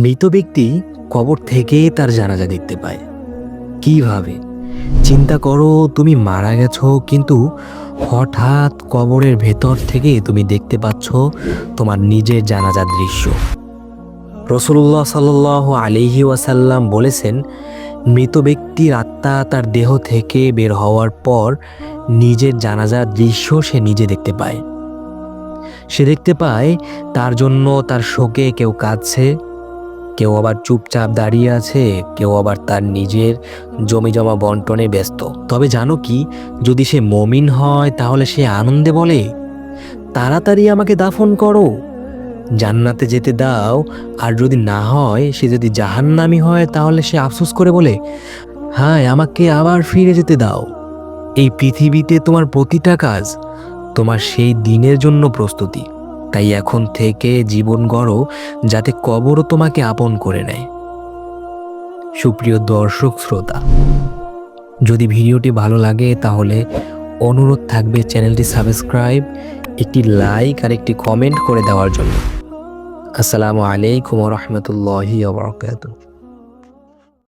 মৃত ব্যক্তি কবর থেকে তার জানাজা দেখতে পায়। কিভাবে? চিন্তা করো, তুমি মারা গেছো, কিন্তু হঠাৎ কবরের ভেতর থেকে তুমি দেখতে পাচ্ছ তোমার নিজের জানাজার দৃশ্য। রাসূলুল্লাহ সাল্লাল্লাহু আলাইহি ওয়াসাল্লাম বলেছেন, মৃত ব্যক্তির আত্মা তার দেহ থেকে বের হওয়ার পর নিজের জানাজার দৃশ্য সে নিজে দেখতে পায়। সে দেখতে পায় তার জন্য তার শোকে কেউ কাঁদছে, কেউ আবার চুপচাপ দাঁড়িয়ে আছে, কেউ আবার তার নিজের জমিজমা বন্টনে ব্যস্ত। তবে জানো কি, যদি সে মুমিন হয় তাহলে সে আনন্দে বলে, তাড়াতাড়ি আমাকে দাফন করো, জান্নাতে যেতে দাও। আর যদি না হয়, সে যদি জাহান্নামী হয়, তাহলে সে আফসোস করে বলে, হায়, আমাকে আবার ফিরে যেতে দাও। এই পৃথিবীতে তোমার প্রতিটা কাজ তোমার সেই দিনের জন্য প্রস্তুতি। তাই এখন থেকে জীবন গড়ো, যাতে কবরও তোমাকে আপন করে নেয়। সুপ্রিয় দর্শক শ্রোতা, যদি ভিডিওটি ভালো লাগে তাহলে অনুরোধ থাকবে চ্যানেলটি সাবস্ক্রাইব, একটি লাইক আর একটি কমেন্ট করে দেওয়ার জন্য। আসসালামু আলাইকুম ওয়া রাহমাতুল্লাহি ওয়া বারাকাতুহু।